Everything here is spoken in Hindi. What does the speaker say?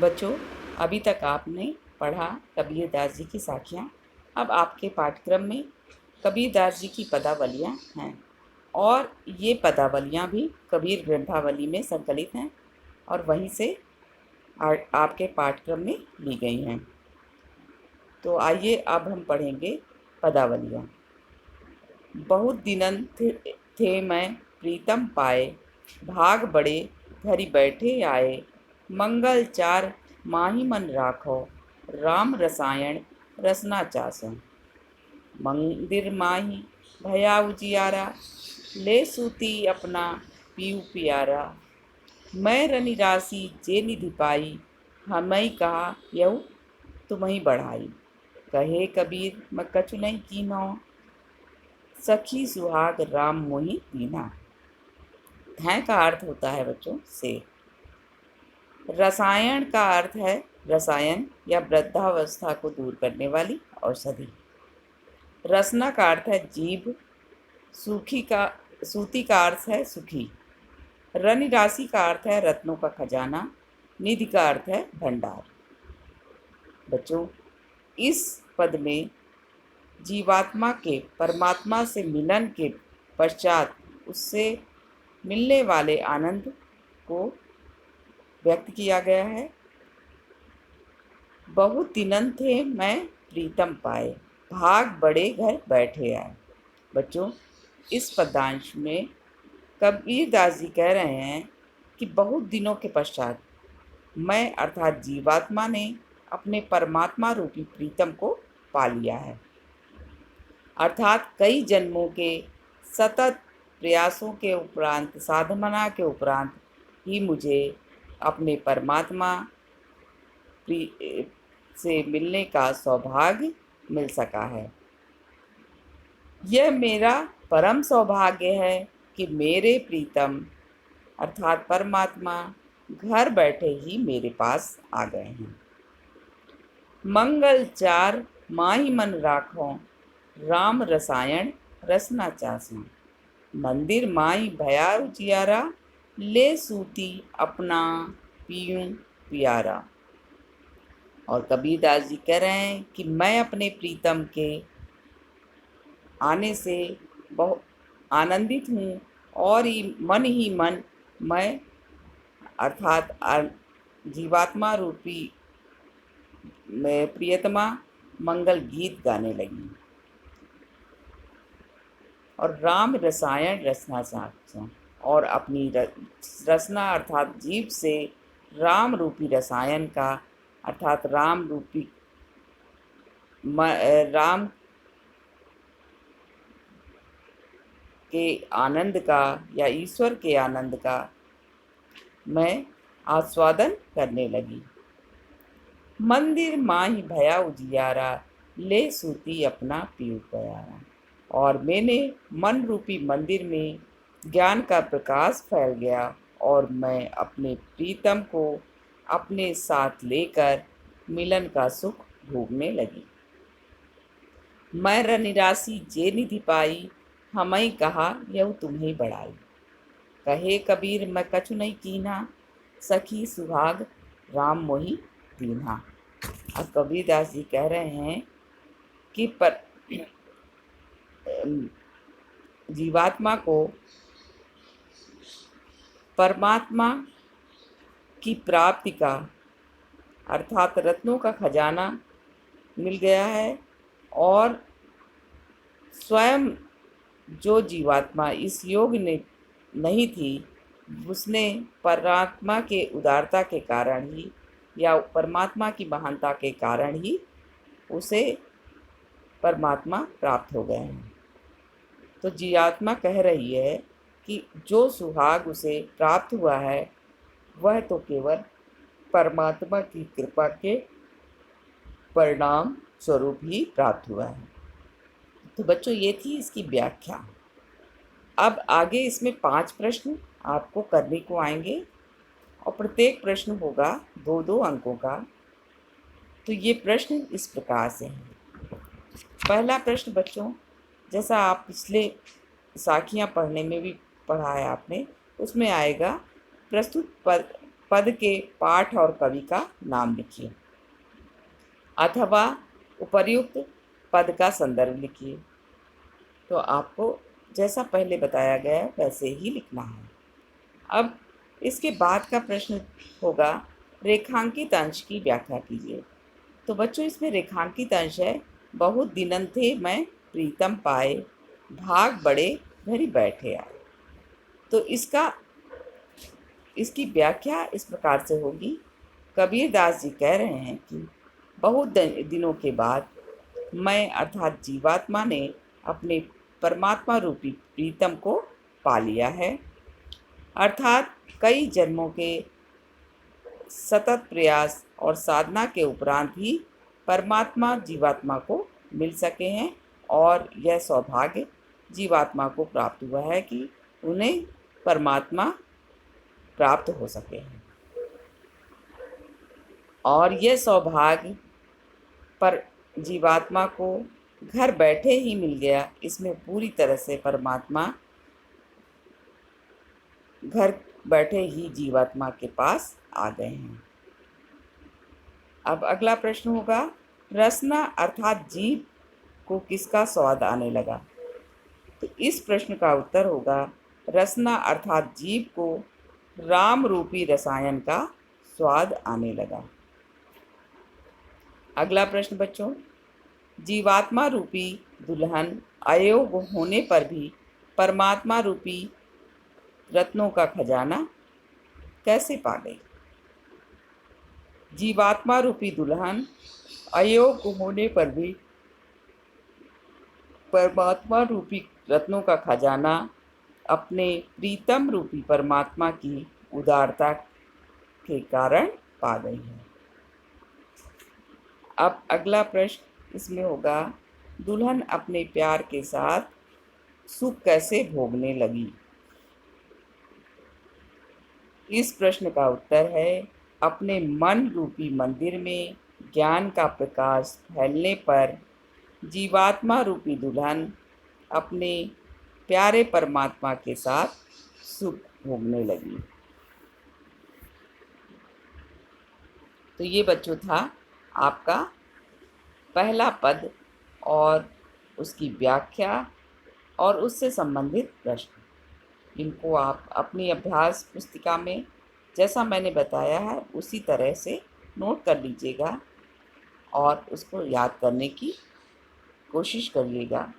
बच्चों, अभी तक आपने पढ़ा कबीरदास जी की साखियाँ। अब आपके पाठ्यक्रम में कबीरदास जी की पदावलियाँ हैं और ये पदावलियाँ भी कबीर ग्रंथावली में संकलित हैं और वहीं से आपके पाठ्यक्रम में ली गई हैं। तो आइए अब हम पढ़ेंगे पदावलियाँ। बहुत दिनन थे मैं प्रीतम पाए, भाग बड़े घरी बैठे आए। मंगल चार माही मन राखो, राम रसायन रसना चासो। मंदिर माही भया उजियारा, ले सूती अपना पीऊ पियारा। मैं रनि राशि जे निधि पाई, हमई कहा यऊ तुम्ही बढ़ाई। कहे कबीर मैं कछु नहीं कीन्हो, सखी सुहाग राम मोहि दीन्हा। हैं का अर्थ होता है बच्चों से। रसायन का अर्थ है रसायन या वृद्धावस्था को दूर करने वाली औषधि। रसना का अर्थ है जीभ। सूती का अर्थ है सुखी। रनि राशि का अर्थ है रत्नों का खजाना। निधि का अर्थ है भंडार। बच्चों, इस पद में जीवात्मा के परमात्मा से मिलन के पश्चात उससे मिलने वाले आनंद को व्यक्त किया गया है। बहुत दिनन थे मैं प्रीतम पाए, भाग बड़े घर बैठे आए। बच्चों, इस पद्यांश में कबीरदास जी कह रहे हैं कि बहुत दिनों के पश्चात मैं अर्थात जीवात्मा ने अपने परमात्मा रूपी प्रीतम को पा लिया है। अर्थात कई जन्मों के सतत प्रयासों के उपरांत, साधना के उपरांत ही मुझे अपने परमात्मा से मिलने का सौभाग्य मिल सका है। यह मेरा परम सौभाग्य है कि मेरे प्रीतम अर्थात परमात्मा घर बैठे ही मेरे पास आ गए हैं। मंगल चार माही मन राखो, राम रसायन रसना चासो। मंदिर माई भया उजियारा, ले सूती अपना पीयूं पियारा। और कबीरदास जी कह रहे हैं कि मैं अपने प्रीतम के आने से बहुत आनंदित हूँ और ही मन मैं अर्थात जीवात्मा रूपी प्रियतमा मंगल गीत गाने लगी और राम रसायन रसना चाहता और अपनी रसना अर्थात जीव से राम रूपी रसायन का अर्थात राम रूपी राम के आनंद का या ईश्वर के आनंद का मैं आस्वादन करने लगी। मंदिर माही भया उजियारा, ले सूती अपना पीऊ प्यारा। और मैंने मन रूपी मंदिर में ज्ञान का प्रकाश फैल गया और मैं अपने प्रीतम को अपने साथ लेकर मिलन का सुख भोगने लगी। मैं रनिरासी जे निधि पाई, हमई कहा यऊ तुम्हें बढ़ाई। कहे कबीर मैं कछु नहीं कीन्हा, सखी सुहाग राम मोहि दीन्हा। अब कबीरदास जी कह रहे हैं कि जीवात्मा को परमात्मा की प्राप्ति का अर्थात रत्नों का खजाना मिल गया है और स्वयं जो जीवात्मा इस योग ने नहीं थी, उसने परमात्मा के उदारता के कारण ही या परमात्मा की महानता के कारण ही उसे परमात्मा प्राप्त हो गए हैं। तो जीवात्मा कह रही है कि जो सुहाग उसे प्राप्त हुआ है वह तो केवल परमात्मा की कृपा के परिणाम स्वरूप ही प्राप्त हुआ है। तो बच्चों, ये थी इसकी व्याख्या। अब आगे इसमें 5 प्रश्न आपको करने को आएंगे और प्रत्येक प्रश्न होगा 2-2 अंकों का। तो ये प्रश्न इस प्रकार से हैं। पहला प्रश्न बच्चों, जैसा आप पिछले साखियाँ पढ़ने में भी पढ़ा है आपने, उसमें आएगा प्रस्तुत पद के पाठ और कवि का नाम लिखिए अथवा उपर्युक्त पद का संदर्भ लिखिए। तो आपको जैसा पहले बताया गया वैसे ही लिखना है। अब इसके बाद का प्रश्न होगा रेखांकित अंश की व्याख्या कीजिए। तो बच्चों इसमें रेखांकित अंश है बहुत दिनन थे मैं प्रीतम पाए, भाग बड़े घरी बैठे आए। तो इसकी व्याख्या इस प्रकार से होगी। कबीरदास जी कह रहे हैं कि बहुत दिनों के बाद मैं अर्थात जीवात्मा ने अपने परमात्मा रूपी प्रीतम को पा लिया है। अर्थात कई जन्मों के सतत प्रयास और साधना के उपरांत ही परमात्मा जीवात्मा को मिल सके हैं और यह सौभाग्य जीवात्मा को प्राप्त हुआ है कि उन्हें परमात्मा प्राप्त हो सके हैं। और यह सौभाग्य पर जीवात्मा को घर बैठे ही मिल गया। इसमें पूरी तरह से परमात्मा घर बैठे ही जीवात्मा के पास आ गए हैं। अब अगला प्रश्न होगा रसना अर्थात जीव को किसका स्वाद आने लगा। तो इस प्रश्न का उत्तर होगा रसना अर्थात जीव को राम रूपी रसायन का स्वाद आने लगा। अगला प्रश्न बच्चों जीवात्मा रूपी दुल्हन अयोग्य होने पर भी परमात्मा रूपी रत्नों का खजाना कैसे पा गई। जीवात्मा रूपी दुल्हन अयोग्य होने पर भी परमात्मा रूपी रत्नों का खजाना अपने प्रीतम रूपी परमात्मा की उदारता के कारण पा गई है। अब अगला प्रश्न इसमें होगा दुल्हन अपने प्यार के साथ सुख कैसे भोगने लगी। इस प्रश्न का उत्तर है अपने मन रूपी मंदिर में ज्ञान का प्रकाश फैलने पर जीवात्मा रूपी दुल्हन अपने प्यारे परमात्मा के साथ सुख भोगने लगी। तो ये बच्चों था आपका पहला पद और उसकी व्याख्या और उससे संबंधित प्रश्न। इनको आप अपनी अभ्यास पुस्तिका में जैसा मैंने बताया है उसी तरह से नोट कर लीजिएगा और उसको याद करने की कोशिश करिएगा।